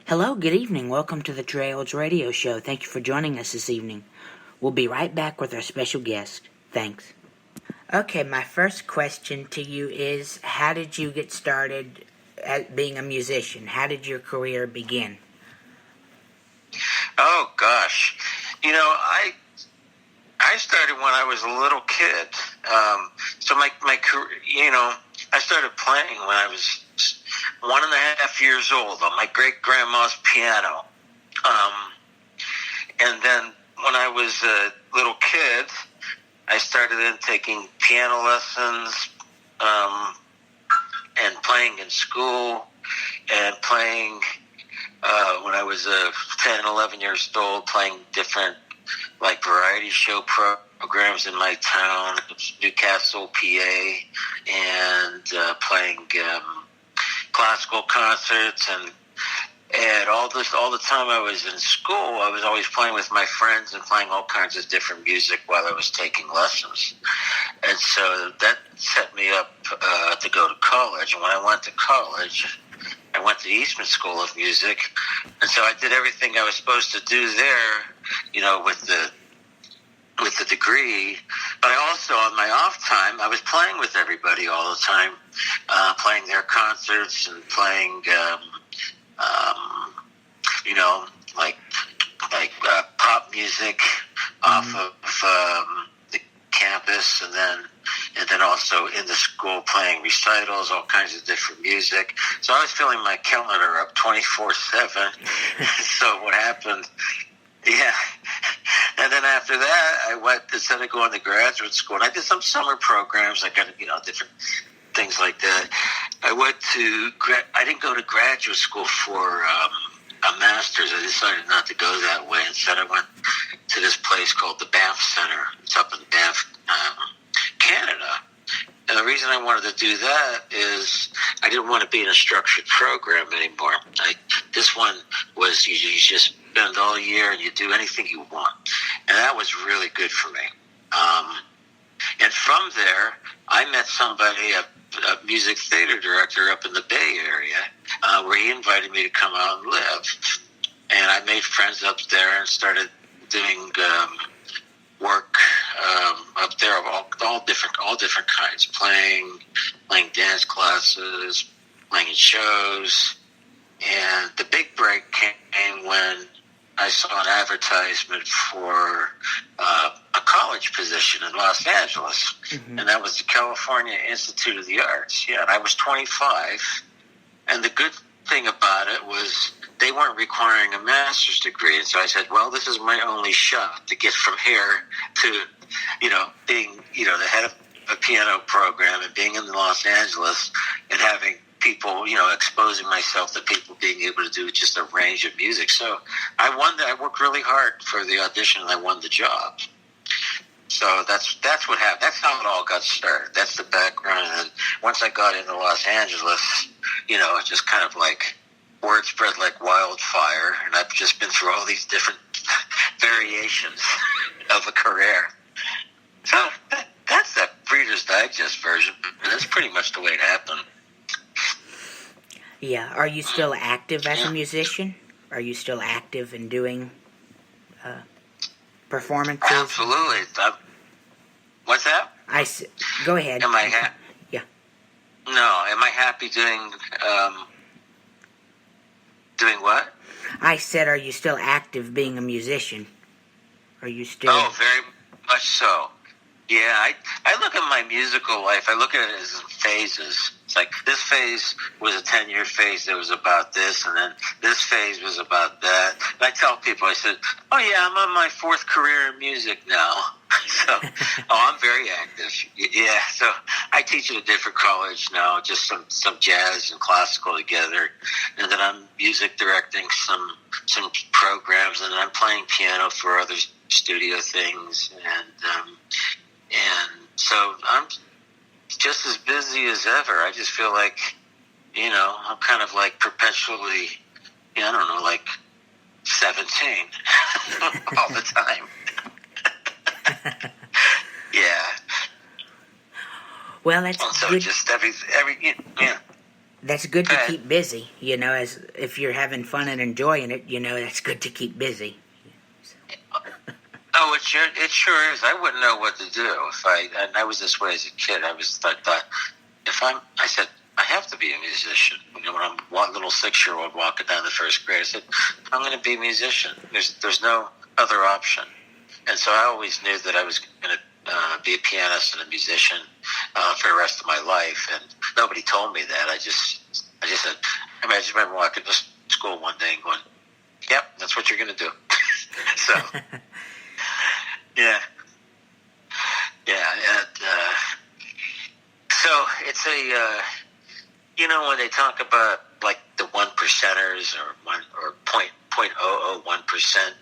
Hello, good evening. Welcome to the Trails Radio Show. Thank you for joining us this evening. We'll be right back with our special guest. Thanks. Okay, my first question to you is, how did you get started at being a musician? How did your career begin? Oh gosh, I started when I was a little kid. So my career, I started playing when I was 1.5 years old on my great grandma's piano. And then when I was a little kid, I started in taking piano lessons, and playing in school, and playing when I was 10, 11 years old, playing different variety show programs in my town, Newcastle, PA, and playing classical concerts and all the time I was in school, I was always playing with my friends and playing all kinds of different music while I was taking lessons. And so that set me up to go to college. And when I went to college, I went to the Eastman School of Music. And so I did everything I was supposed to do there, with the degree. But I also, on my off time, I was playing with everybody all the time, playing their concerts and playing pop music off of the campus, and then also in the school playing recitals, all kinds of different music. So I was filling my calendar up 24/7. So what happened? Yeah. And then after that, I went, instead of going to graduate school, and I did some summer programs. I got, different things like that. I didn't go to graduate school for a master's. I decided not to go that way. Instead, I went to this place called the Banff Center. It's up in Banff, Canada. And the reason I wanted to do that is I didn't want to be in a structured program anymore. This one was you just spend all year and you do anything you want. And that was really good for me. And from there, I met somebody, a music theater director up in the Bay Area, where he invited me to come out and live. And I made friends up there and started doing work up there of all different kinds, playing dance classes, playing in shows. And the big break came when I saw an advertisement for a college position in Los Angeles, and that was the California Institute of the Arts. Yeah, and I was 25, and the good thing about it was they weren't requiring a master's degree, and so I said, well, this is my only shot to get from here to, being, the head of a piano program and being in Los Angeles and having people, exposing myself to people being able to do just a range of music. So I won that. I worked really hard for the audition, and I won the job. So that's what happened. That's how it all got started. That's the background. And once I got into Los Angeles, it just kind of word spread like wildfire, and I've just been through all these different variations of a career. So that's the Reader's Digest version, and that's pretty much the way it happened. Yeah. Are you still active as a musician? Are you still active in doing performances? Absolutely. What's that? Go ahead. Am I happy? Yeah. No. Am I happy doing what? I said, are you still active being a musician? Are you still... Oh, very much so. Yeah, I look at my musical life, I look at it as phases. It's like this phase was a 10-year phase that was about this, and then this phase was about that. And I tell people, I said, oh yeah, I'm on my 4th career in music now. So, I'm very active. Yeah, so I teach at a different college now, just some jazz and classical together. And then I'm music directing some programs, and then I'm playing piano for other studio things. And so I'm just as busy as ever. I just feel like, I'm kind of perpetually, 17 all the time. Yeah. Well, that's so good. Just every yeah. That's good to Okay. keep busy, as if you're having fun and enjoying it, that's good to keep busy. Oh, it sure is. I wouldn't know what to do and I was this way as a kid. I thought, I said, I have to be a musician. When I'm one little 6-year-old walking down the first grade, I said, I'm going to be a musician. There's no other option. And so I always knew that I was going to be a pianist and a musician for the rest of my life. And nobody told me that. I just said, I just remember walking to school one day and going, yep, that's what you're going to do. So, yeah. And, so it's when they talk about like the 1%ers or 0.001%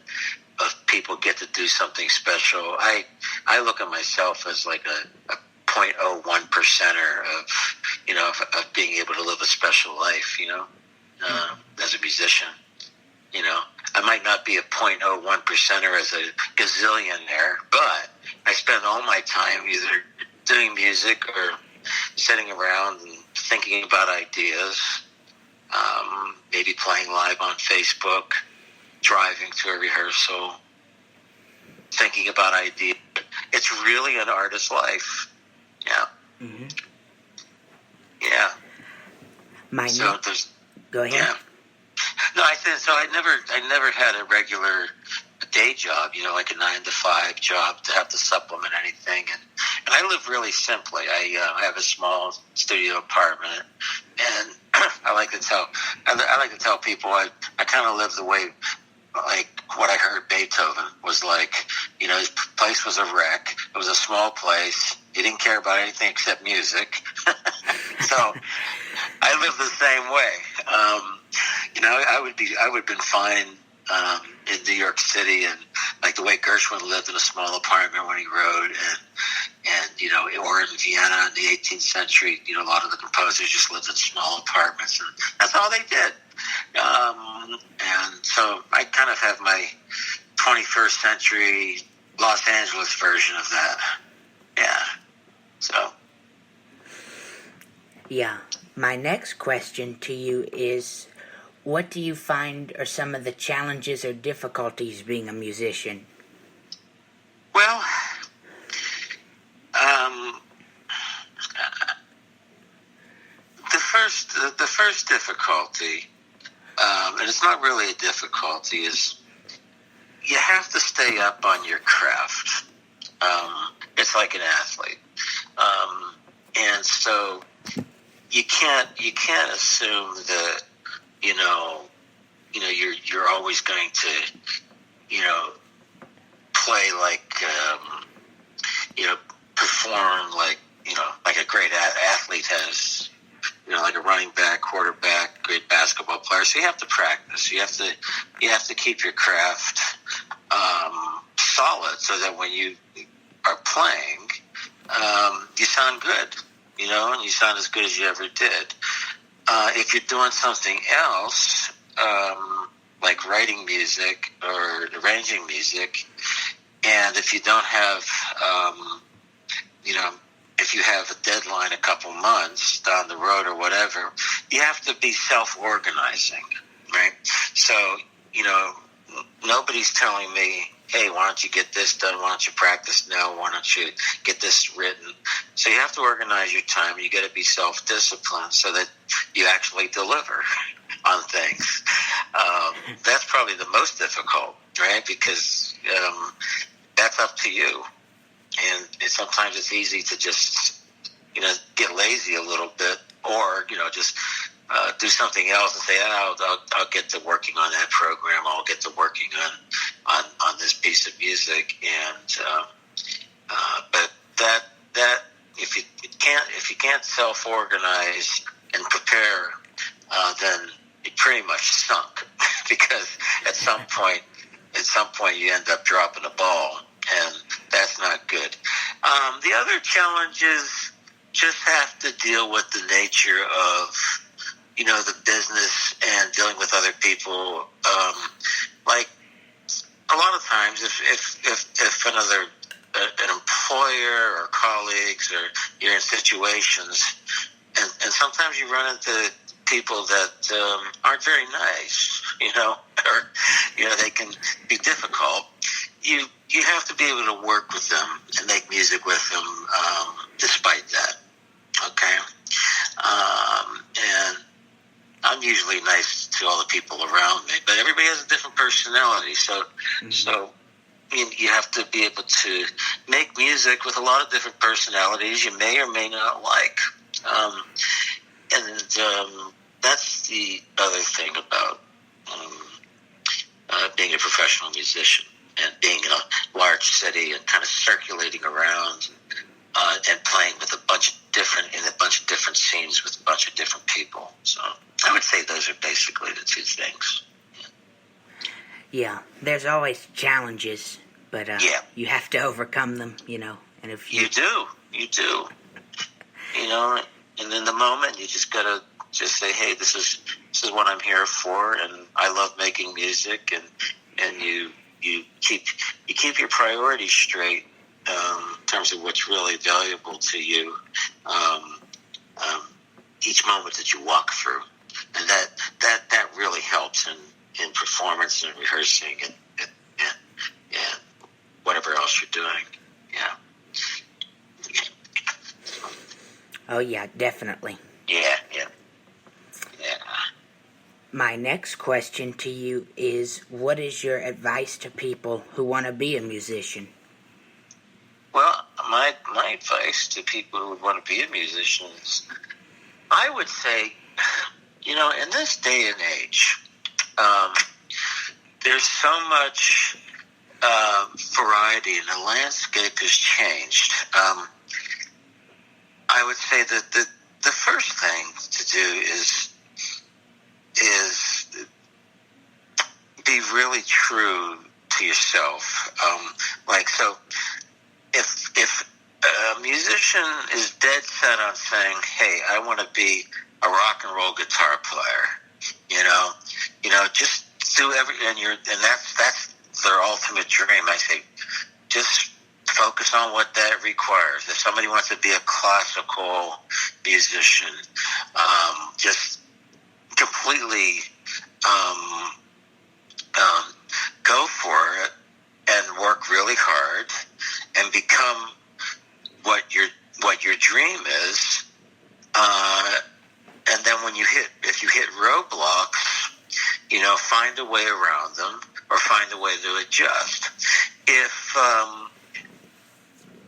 of people get to do something special, I look at myself as like a 0.01%er of being able to live a special life, as a musician. I might not be a 0.01%er as a gazillionaire, but I spend all my time either doing music or sitting around and thinking about ideas, maybe playing live on Facebook, driving to a rehearsal, thinking about ideas. It's really an artist's life. Yeah. Mm-hmm. Yeah. Go ahead. Yeah. No, I said so. I never had a regular day job, like a 9-to-5 job to have to supplement anything, and I live really simply. I have a small studio apartment, and I like to tell people I kind of live the way like what I heard Beethoven was like. His place was a wreck. It was a small place. He didn't care about anything except music. So I live the same way. I would have been fine in New York City, and like the way Gershwin lived in a small apartment when he wrote, or in Vienna in the 18th century, a lot of the composers just lived in small apartments, and that's all they did. And so I kind of have my 21st century Los Angeles version of that. Yeah. So. Yeah. My next question to you is, what do you find are some of the challenges or difficulties being a musician? Well, the first difficulty, and it's not really a difficulty, is you have to stay up on your craft. It's like an athlete, and so you can't assume that you're always going to play like perform like a great athlete has, like a running back, quarterback, great basketball player. So you have to practice. You have to keep your craft solid so that when you are playing, you sound good, and you sound as good as you ever did. If you're doing something else, like writing music or arranging music, and if you don't have, if you have a deadline a couple months down the road or whatever, you have to be self-organizing, right? So, nobody's telling me, hey, why don't you get this done? Why don't you practice now? Why don't you get this written? So you have to organize your time. You got to be self-disciplined so that you actually deliver on things. That's probably the most difficult, right? Because that's up to you. And sometimes it's easy to just, get lazy a little bit, or, just do something else and say, I'll get to working on that program. I'll get to working on this piece of music. And but that if you can't self-organize and prepare, then you pretty much sunk because at some point you end up dropping the ball, and that's not good. The other challenges just have to deal with the nature of, the business and dealing with other people. Like a lot of times, if an employer or colleagues or you're in situations, and sometimes you run into people that aren't very nice, or they can be difficult. You have to be able to work with them and make music with them, despite that. Okay, and I'm usually nice to all the people around me, but everybody has a different personality. So, you have to be able to make music with a lot of different personalities you may or may not like. And that's the other thing about being a professional musician and being in a large city and kind of circulating around and playing with a bunch of different scenes with a bunch of different people. So I would say those are basically the two things. Yeah, there's always challenges, but you have to overcome them, And if you do, and in the moment you just gotta just say, hey, this is what I'm here for, and I love making music, and you keep your priorities straight in terms of what's really valuable to you each moment that you walk through, and that really helps in performance and rehearsing and whatever else you're doing. Yeah. Oh yeah, definitely. Yeah. My next question to you is, what is your advice to people who want to be a musician? Well, my advice to people who want to be a musician is, I would say, in this day and age, there's so much variety, and the landscape has changed. I would say that the first thing to do is be really true to yourself. So if a musician is dead set on saying, hey, I want to be a rock and roll guitar player, just do and that's their ultimate dream. I say, just focus on what that requires. If somebody wants to be a classical musician, just completely go for it and work really hard and become what your dream is. And then if you hit roadblocks, find a way around them or find a way to adjust.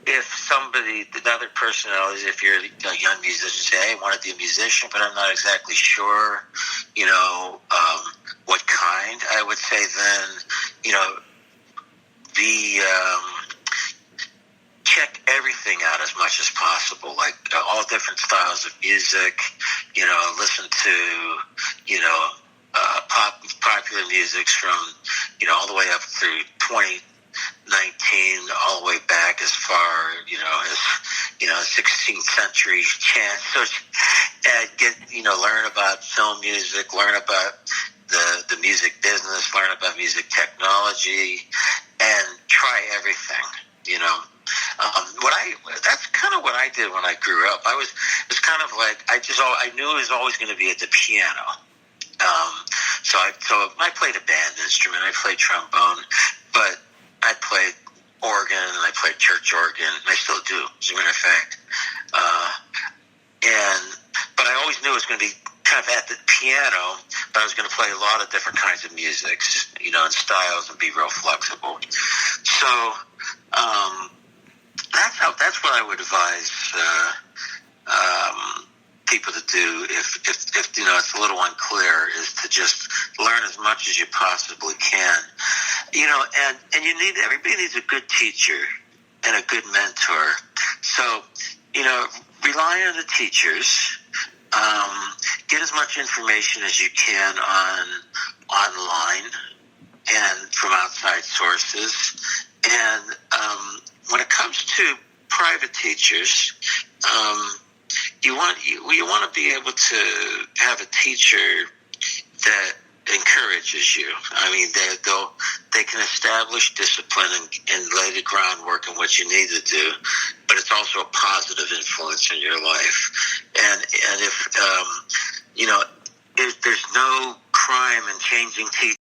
If somebody, another personality, if you're a young musician, say, hey, I want to be a musician, but I'm not exactly sure, what kind, I would say then, check everything out as much as possible, like all different styles of music, listen to, popular music from, all the way up through 2019, all the way back as far, as 16th century chant. So, learn about film music, learn about the music business, learn about music technology, and try everything, that's kind of what I did when I grew up. It's kind of like, I knew it was always going to be at the piano. So I played a band instrument. I played trombone, but I played organ and I played church organ. And I still do, as a matter of fact. But I always knew it was going to be kind of at the piano, but I was going to play a lot of different kinds of musics, and styles, and be real flexible. So, that's what I would advise, people to do if it's a little unclear, is to just learn as much as you possibly can, and everybody needs a good teacher and a good mentor. So, rely on the teachers, get as much information as you can online and from outside sources, and when it comes to private teachers, you want to be able to have a teacher that encourages you. I mean, they can establish discipline and lay the groundwork in what you need to do, but it's also a positive influence in your life. And if there's no crime in changing teachers.